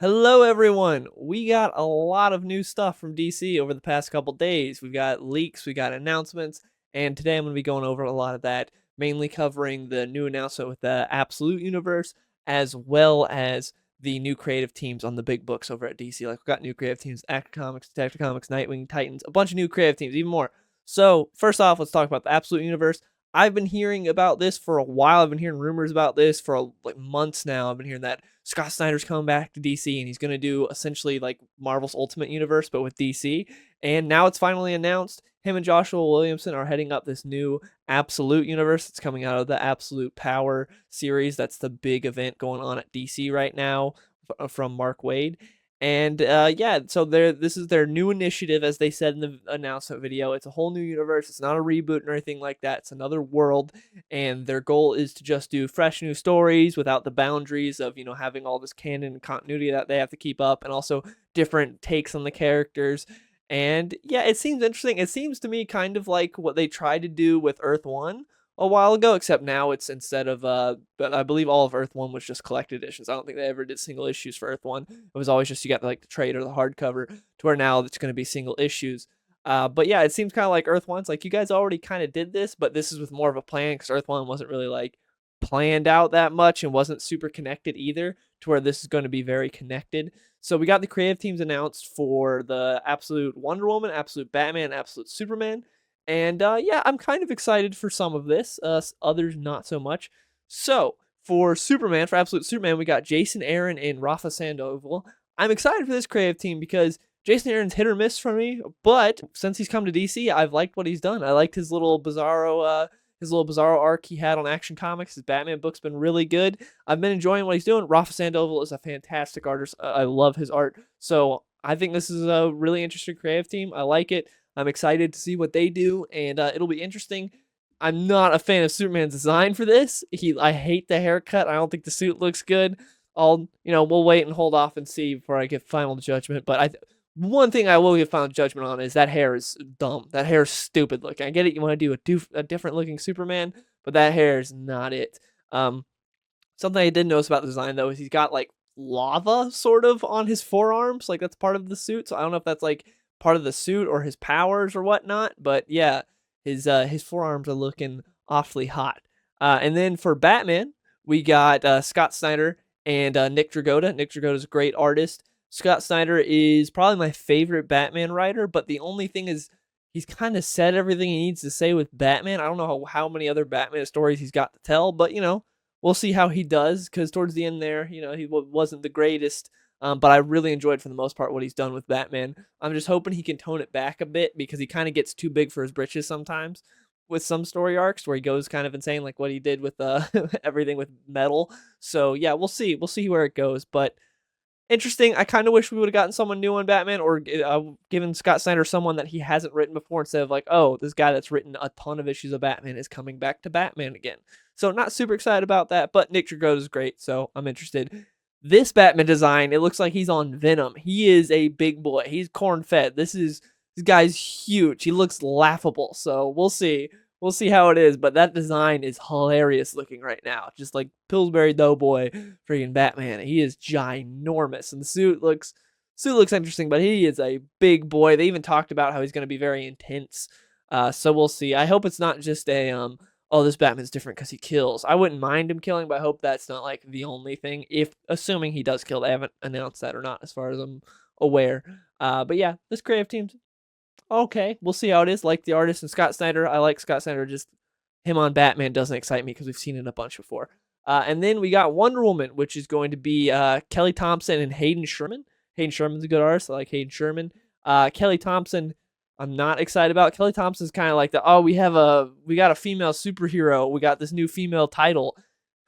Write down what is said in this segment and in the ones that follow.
Hello, everyone. We got a lot of new stuff from DC over the past couple days. We've got leaks, we got announcements, and today I'm going to be going over a lot of that, mainly covering the new announcement with the Absolute Universe, as well as the new creative teams on the big books over at DC. Like, we've got new creative teams, Action Comics, Detective Comics, Nightwing, Titans, a bunch of new creative teams, even more. So, first off, let's talk about the Absolute Universe. I've been hearing about this for a while. I've been hearing rumors about this for like months now. I've been hearing that Scott Snyder's coming back to DC and he's going to do essentially like Marvel's Ultimate Universe, but with DC. And now it's finally announced. Him and Joshua Williamson are heading up this new Absolute Universe that's coming out of the Absolute Power series. That's the big event going on at DC right now from Mark Waid. And yeah, so this is their new initiative, as they said in the announcement video. It's a whole new universe. It's not a reboot or anything like that. It's another world, and their goal is to just do fresh new stories without the boundaries of having all this canon and continuity that they have to keep up, and also different takes on the characters. And yeah, it seems interesting. It seems to me kind of like what they tried to do with Earth One a while ago, except now it's instead of but I believe all of Earth One was just collected editions. I don't think they ever did single issues for Earth One. It was always just you got like the trade or the hardcover, to where now it's going to be single issues. But yeah, it seems kind of like Earth One's like, you guys already kind of did this, but this is with more of a plan, because Earth One wasn't really like planned out that much and wasn't super connected either, to where this is going to be very connected. So we got the creative teams announced for the Absolute Wonder Woman, Absolute Batman, Absolute Superman. And yeah, I'm kind of excited for some of this, others not so much. So for Superman, for Absolute Superman, we got Jason Aaron and Rafa Sandoval. I'm excited for this creative team because Jason Aaron's hit or miss for me, but since he's come to DC, I've liked what he's done. I liked his little Bizarro arc he had on Action Comics. His Batman book's been really good. I've been enjoying what he's doing. Rafa Sandoval is a fantastic artist. I love his art. So I think this is a really interesting creative team. I like it. I'm excited to see what they do, and it'll be interesting. I'm not a fan of Superman's design for this. I hate the haircut. I don't think the suit looks good. We'll wait and hold off and see before I give final judgment. But one thing I will give final judgment on is that hair is dumb. That hair is stupid looking. I get it. You want to do a different looking Superman, but that hair is not it. Something I did notice about the design though is he's got like lava sort of on his forearms. Like that's part of the suit. So I don't know if that's like part of the suit or his powers or whatnot. But yeah, his forearms are looking awfully hot. And then for Batman, we got Scott Snyder and Nick Dragotta. Nick Dragotta is a great artist. Scott Snyder is probably my favorite Batman writer, but the only thing is he's kind of said everything he needs to say with Batman. I don't know how many other Batman stories he's got to tell, but we'll see how he does, because towards the end there, he wasn't the greatest. But I really enjoyed, for the most part, what he's done with Batman. I'm just hoping he can tone it back a bit, because he kind of gets too big for his britches sometimes with some story arcs where he goes kind of insane, like what he did with everything with Metal. So yeah, we'll see. We'll see where it goes. But interesting. I kind of wish we would have gotten someone new on Batman, or given Scott Snyder someone that he hasn't written before, instead of like, oh, this guy that's written a ton of issues of Batman is coming back to Batman again. So not super excited about that, but Nick Dragotta is great, so I'm interested. This Batman design, it looks like he's on Venom. He is a big boy. He's corn-fed. This guy's huge. He looks laughable, so we'll see. We'll see how it is, but that design is hilarious looking right now. Just like Pillsbury Doughboy, freaking Batman. He is ginormous, and the suit looks interesting, but he is a big boy. They even talked about how he's going to be very intense. So we'll see. I hope it's not just a oh, this Batman's different because he kills. I wouldn't mind him killing, but I hope that's not like the only thing. If assuming he does kill, they haven't announced that or not, as far as I'm aware. But yeah, this creative team's okay. We'll see how it is. Like the artist and Scott Snyder, I like Scott Snyder. Just him on Batman doesn't excite me because we've seen it a bunch before. And then we got Wonder Woman, which is going to be Kelly Thompson and Hayden Sherman. Hayden Sherman's a good artist. I like Hayden Sherman. Kelly Thompson, I'm not excited about. Kelly Thompson's kind of like we got a female superhero. We got this new female title.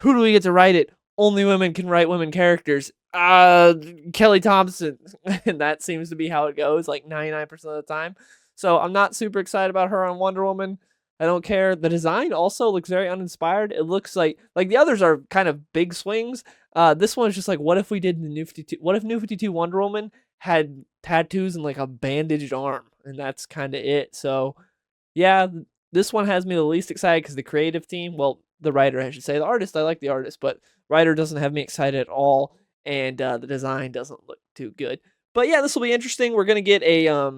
Who do we get to write it? Only women can write women characters. Kelly Thompson. And that seems to be how it goes, like 99% of the time. So I'm not super excited about her on Wonder Woman. I don't care. The design also looks very uninspired. It looks like the others are kind of big swings. This one is just like, what if we did the New 52? What if New 52 Wonder Woman had tattoos and like a bandaged arm, and that's kind of it. So yeah, this one has me the least excited because the creative team, well, the writer, I should say, the artist, I like the artist, but writer doesn't have me excited at all. and the design doesn't look too good. But yeah, this will be interesting. We're gonna get a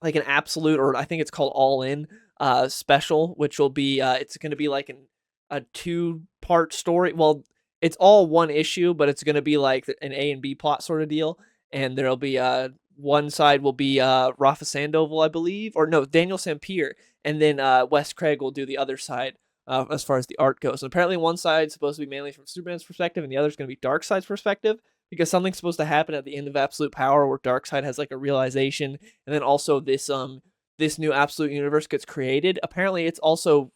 like an absolute, or I think it's called all in special, which will be it's going to be like a two-part story. Well, it's all one issue, but it's going to be like an A and B plot sort of deal. And there'll be one side will be Rafa Sandoval, I believe, or no, Daniel Sampier, and then Wes Craig will do the other side as far as the art goes. And apparently one side's supposed to be mainly from Superman's perspective, and the other's going to be Darkseid's perspective, because something's supposed to happen at the end of Absolute Power where Darkseid has like a realization, and then also this new Absolute Universe gets created. Apparently, it's also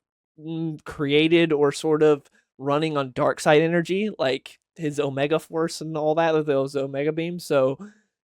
created or sort of running on Darkseid energy, like his Omega Force and all that, with those Omega beams. So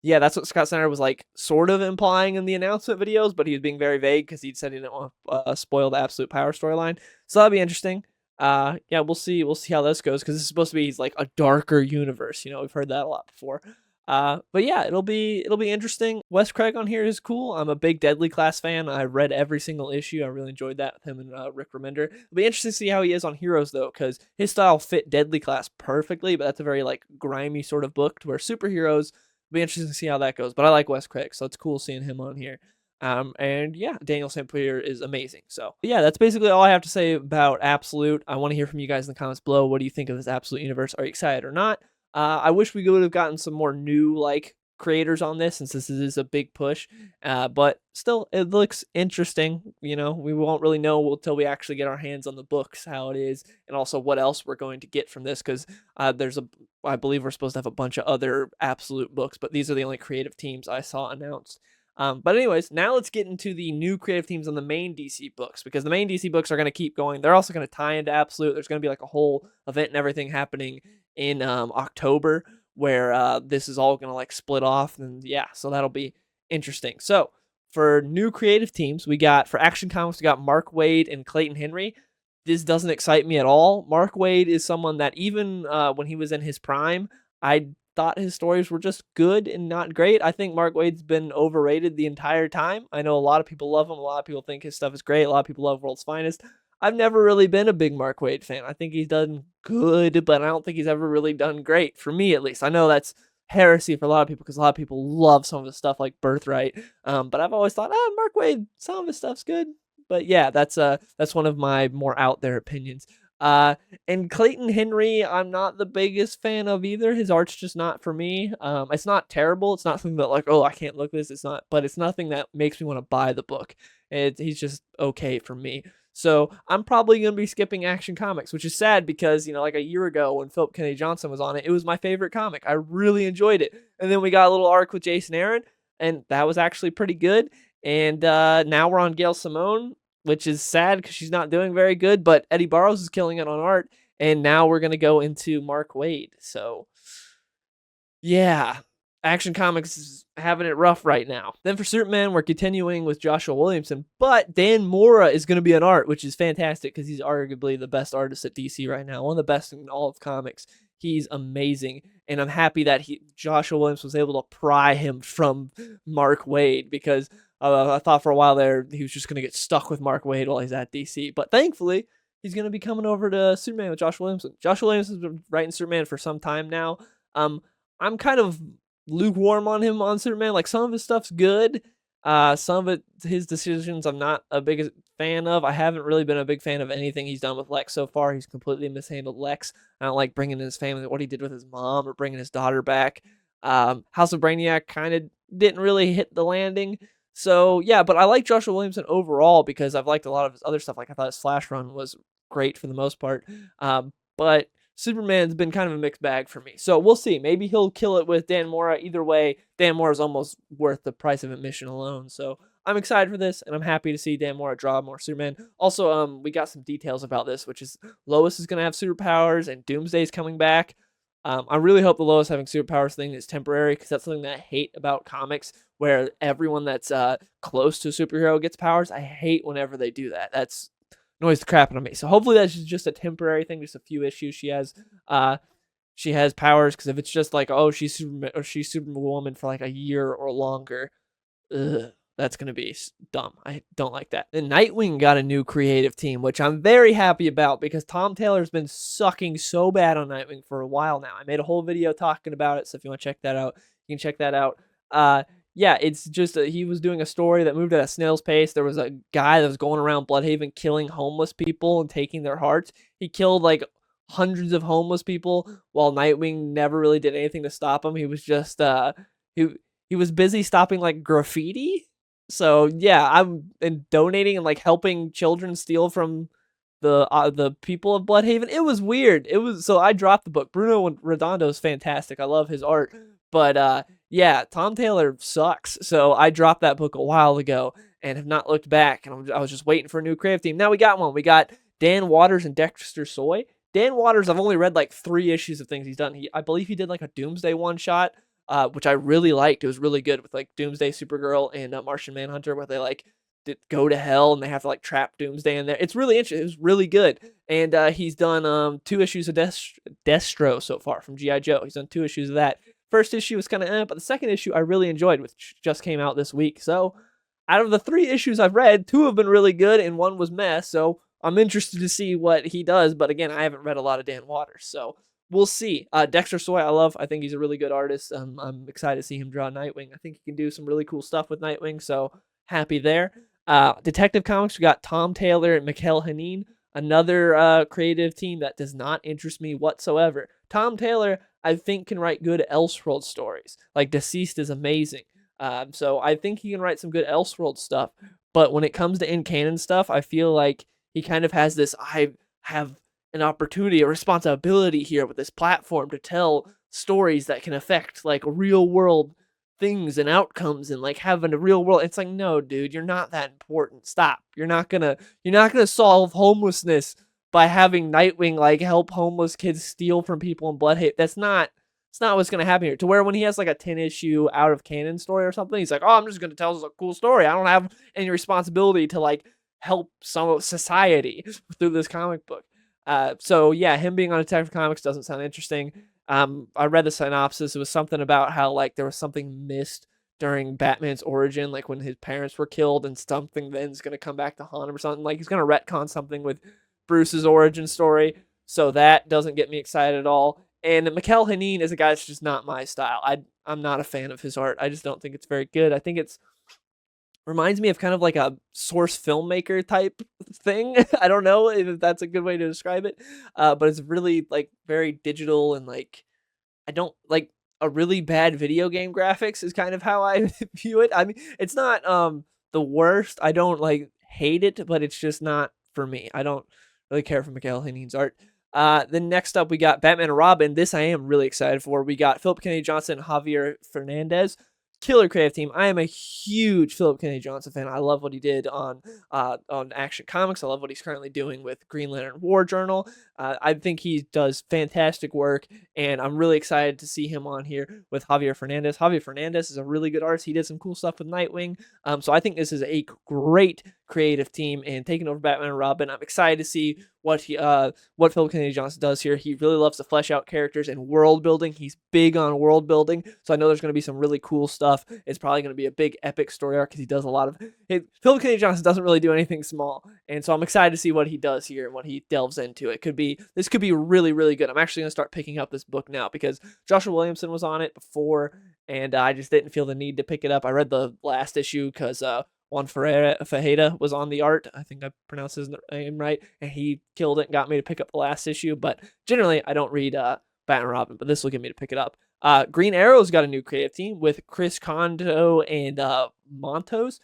yeah, that's what Scott Snyder was like sort of implying in the announcement videos, but he was being very vague because he said he didn't want to spoil the Absolute Power storyline. So that'll be interesting. Yeah, we'll see. We'll see how this goes, because this is supposed to be like a darker universe. We've heard that a lot before. But yeah, it'll be interesting. Wes Craig on here is cool. I'm a big Deadly Class fan. I read every single issue. I really enjoyed that with him and Rick Remender. It'll be interesting to see how he is on Heroes though, because his style fit Deadly Class perfectly. But that's a very like grimy sort of book, to where superheroes. It'll be interesting to see how that goes. But I like Wes Craig, so it's cool seeing him on here. And yeah, Daniel Sampier is amazing. So yeah, that's basically all I have to say about Absolute. I want to hear from you guys in the comments below. What do you think of this Absolute universe? Are you excited or not? I wish we would have gotten some more new like creators on this, since this is a big push. But still, it looks interesting. We won't really know until we actually get our hands on the books how it is, and also what else we're going to get from this, because I believe we're supposed to have a bunch of other Absolute books, but these are the only creative teams I saw announced. But anyways, now let's get into the new creative teams on the main DC books, because the main DC books are going to keep going. They're also going to tie into Absolute. There's going to be like a whole event and everything happening in October, where this is all going to like split off. And yeah, so that'll be interesting. So for new creative teams, for Action Comics, we got Mark Waid and Clayton Henry. This doesn't excite me at all. Mark Waid is someone that even when he was in his prime, I thought his stories were just good and not great. I think Mark Waid's been overrated the entire time. I know a lot of people love him. A lot of people think his stuff is great. A lot of people love World's Finest. I've never really been a big Mark Waid fan. I think he's done good, but I don't think he's ever really done great, for me at least. I know that's heresy for a lot of people, because a lot of people love some of his stuff like Birthright. But I've always thought, Mark Waid, some of his stuff's good. But yeah, that's one of my more out there opinions. And Clayton Henry, I'm not the biggest fan of either. His art's just not for me. It's not terrible. It's not something that like, oh, I can't look at this. It's not, but it's nothing that makes me want to buy the book. He's just okay for me. So I'm probably going to be skipping Action Comics, which is sad, because, like a year ago when Philip Kennedy Johnson was on it, it was my favorite comic. I really enjoyed it. And then we got a little arc with Jason Aaron, and that was actually pretty good. And now we're on Gail Simone, which is sad because she's not doing very good, but Eddie Barrows is killing it on art. And now we're going to go into Mark Waid. So yeah, Action Comics is having it rough right now. Then for Superman, we're continuing with Joshua Williamson, but Dan Mora is going to be on art, which is fantastic because he's arguably the best artist at DC right now, one of the best in all of comics. He's amazing, and I'm happy that Joshua Williamson was able to pry him from Mark Waid, because I thought for a while there he was just going to get stuck with Mark Waid while he's at DC, but thankfully he's going to be coming over to Superman with Joshua Williamson. Joshua Williamson's been writing Superman for some time now. I'm kind of lukewarm on him on Superman. Like, some of his stuff's good. Some of it, his decisions, I'm not a big fan of. I haven't really been a big fan of anything he's done with Lex so far. He's completely mishandled Lex. I don't like bringing in his family, what he did with his mom, or bringing his daughter back. House of Brainiac kind of didn't really hit the landing. So yeah, but I like Joshua Williamson overall because I've liked a lot of his other stuff. Like, I thought his Flash run was great for the most part. But Superman's been kind of a mixed bag for me. So we'll see. Maybe he'll kill it with Dan Mora. Either way, Dan Mora is almost worth the price of admission alone. So I'm excited for this, and I'm happy to see Dan Mora draw more Superman. Also, we got some details about this, which is Lois is going to have superpowers, and Doomsday's coming back. I really hope the Lois having superpowers thing is temporary, because that's something that I hate about comics, where everyone that's close to a superhero gets powers. I hate whenever they do that. That's annoys the crap out of me. So hopefully that's just a temporary thing, just a few issues she has. She has powers, because if it's just like, oh, she's Superman or she's Superwoman for like a year or longer, That's going to be dumb. I don't like that. And Nightwing got a new creative team, which I'm very happy about because Tom Taylor's been sucking so bad on Nightwing for a while now. I made a whole video talking about it, so if you want to check that out, you can check that out. Yeah, it's just he was doing a story that moved at a snail's pace. There was a guy that was going around Bloodhaven killing homeless people and taking their hearts. He killed like hundreds of homeless people while Nightwing never really did anything to stop him. He was just he he was busy stopping like graffiti. So yeah, I'm and donating and like helping children steal from the people of Bloodhaven. It was weird. It was so I dropped the book. Bruno Redondo is fantastic. I love his art, but yeah, Tom Taylor sucks. So I dropped that book a while ago and have not looked back. And I was just waiting for a new creative team. Now we got one. We got Dan Waters and Dexter Soy. Dan Waters, I've only read like 3 issues of things he's done. I believe he did like a Doomsday one shot, which I really liked. It was really good with like Doomsday, Supergirl, and Martian Manhunter, where they like go to hell and they have to like trap Doomsday in there. It's really interesting. It was really good. And he's done 2 issues of Destro so far from G.I. Joe. He's done 2 issues of that. First issue was kind of but the second issue I really enjoyed, which just came out this week. So out of the 3 issues I've read, 2 have been really good and 1 was mess. So I'm interested to see what he does. But again, I haven't read a lot of Dan Waters. So we'll see. Dexter Soy, I love. I think he's a really good artist. I'm excited to see him draw Nightwing. I think he can do some really cool stuff with Nightwing. So happy there. Detective Comics, we got Tom Taylor and Mikkel Hanin, another creative team that does not interest me whatsoever. Tom Taylor, I think, can write good Elseworld stories. Like Deceased is amazing. So I think he can write some good Elseworld stuff. But when it comes to in-canon stuff, I feel like he kind of has this, I have an opportunity, a responsibility here with this platform to tell stories that can affect like real world things and outcomes and like having a real world. It's like, no, dude, you're not that important. Stop. You're not gonna solve homelessness by having Nightwing like help homeless kids steal from people in Bloodhaven. It's not what's gonna happen here. To where when he has like a 10 issue out of canon story or something, he's like, oh, I'm just gonna tell us a cool story. I don't have any responsibility to like help some of society through this comic book. So yeah, him being on Detective Comics doesn't sound interesting. I read the synopsis. It was something about how like there was something missed during Batman's origin, like when his parents were killed, and something then's gonna come back to haunt him or something. Like he's gonna retcon something with Bruce's origin story. So that doesn't get me excited at all. And Mikkel Hanin is a guy that's just not my style. I'm not a fan of his art. I just don't think it's very good. I think it's reminds me of kind of like a source filmmaker type thing. I don't know if that's a good way to describe it, but it's really like very digital and like I don't like a really bad video game graphics is kind of how I view it. I mean, it's not the worst. I don't like hate it, but it's just not for me. I don't really care for Mikkel Hanin's art. Then next up we got Batman and Robin. This I am really excited for. We got Philip Kennedy Johnson and Javier Fernandez. Killer creative team. I am a huge Philip Kennedy Johnson fan. I love what he did on Action Comics. I love what he's currently doing with Green Lantern War Journal. I think he does fantastic work, and I'm really excited to see him on here with Javier Fernandez. Javier Fernandez is a really good artist. He did some cool stuff with Nightwing. So I think this is a great creative team, and taking over Batman and Robin, I'm excited to see what Philip Kennedy Johnson does here. He really loves to flesh out characters and world building. He's big on world building, so I know there's going to be some really cool stuff. It's probably going to be a big epic story arc because he does a lot of Philip Kennedy Johnson doesn't really do anything small, and so I'm excited to see what he does here and what he delves into. This could be really, really good. I'm actually going to start picking up this book now because Joshua Williamson was on it before, and I just didn't feel the need to pick it up. I read the last issue because Juan Fajeda was on the art. I think I pronounced his name right, and he killed it and got me to pick up the last issue. But generally, I don't read Batman and Robin, but this will get me to pick it up. Green Arrow's got a new creative team with Chris Kondo and Montos.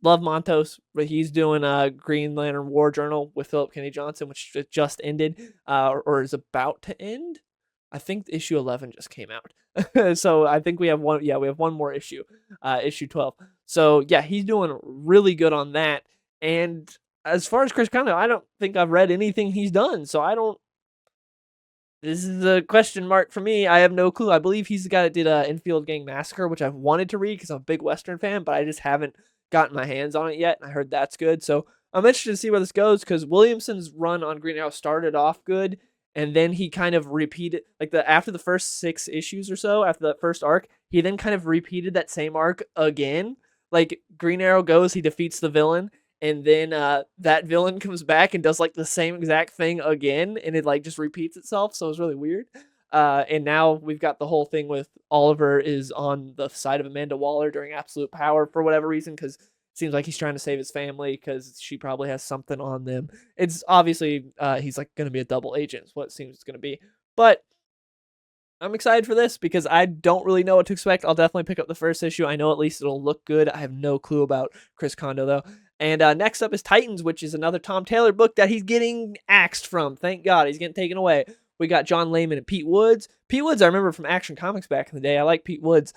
Love Montos, but he's doing a Green Lantern War Journal with Philip Kennedy Johnson, which just ended or is about to end. I think issue 11 just came out. So I think we have one. Yeah, we have one more issue, issue 12. So yeah, he's doing really good on that. And as far as Chris Kondo, I don't think I've read anything he's done. So I don't. This is a question mark for me. I have no clue. I believe he's the guy that did Infield Gang Massacre, which I've wanted to read because I'm a big Western fan, but I just haven't gotten my hands on it yet. And I heard that's good. So I'm interested to see where this goes because Williamson's run on Green Arrow started off good. And then he kind of repeated, like after the first 6 issues or so, after that first arc, he then kind of repeated that same arc again. Like Green Arrow goes, he defeats the villain, and then that villain comes back and does like the same exact thing again, and it like just repeats itself. So it was really weird. And now we've got the whole thing with Oliver is on the side of Amanda Waller during Absolute Power for whatever reason, because it seems like he's trying to save his family because she probably has something on them. It's obviously he's like going to be a double agent, is what it seems it's going to be. But I'm excited for this because I don't really know what to expect. I'll definitely pick up the first issue. I know at least it'll look good. I have no clue about Chris Kondo, though. And next up is Titans, which is another Tom Taylor book that he's getting axed from. Thank God. He's getting taken away. We got John Layman and Pete Woods. Pete Woods, I remember from Action Comics back in the day. I like Pete Woods.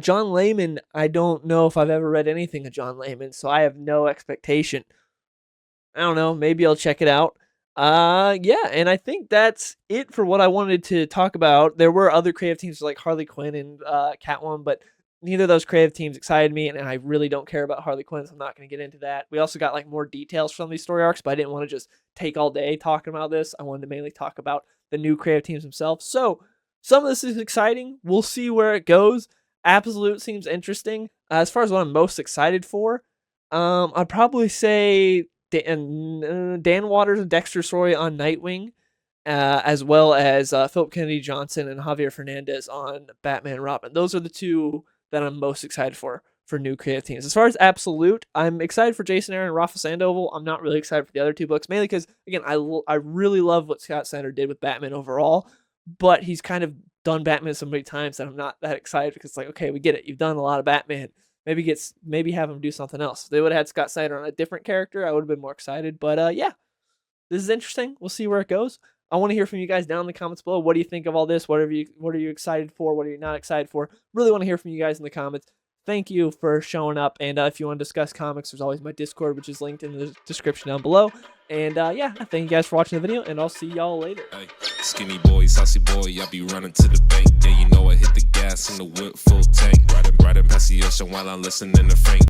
John Layman, I don't know if I've ever read anything of John Layman, so I have no expectation. I don't know. Maybe I'll check it out. Yeah, and I think that's it for what I wanted to talk about. There were other creative teams like Harley Quinn and Catwoman, but neither of those creative teams excited me, and I really don't care about Harley Quinn, so I'm not going to get into that. We also got like more details from these story arcs, but I didn't want to just take all day talking about this. I wanted to mainly talk about the new creative teams themselves. So some of this is exciting. We'll see where it goes. Absolute seems interesting. As far as what I'm most excited for, I'd probably say Dan Waters and Dexter Story on Nightwing, as well as Philip Kennedy Johnson and Javier Fernandez on Batman and Robin. Those are the two that I'm most excited for new creative teams. As far as Absolute, I'm excited for Jason Aaron and Rafa Sandoval. I'm not really excited for the other two books, mainly because, again, I really love what Scott Snyder did with Batman overall, but he's kind of done Batman so many times that I'm not that excited because it's like, okay, we get it. You've done a lot of Batman. Maybe have him do something else. If they would have had Scott Snyder on a different character, I would have been more excited. But yeah, this is interesting. We'll see where it goes. I want to hear from you guys down in the comments below. What do you think of all this? What are you excited for? What are you not excited for? Really want to hear from you guys in the comments. Thank you for showing up. And if you want to discuss comics, there's always my Discord, which is linked in the description down below. And yeah, thank you guys for watching the video, and I'll see y'all later. Hey, skinny boy, saucy boy, I be running to the bank. Yeah, you know I hit the gas in the whip full tank. Riding past the ocean while I'm listening to Frank.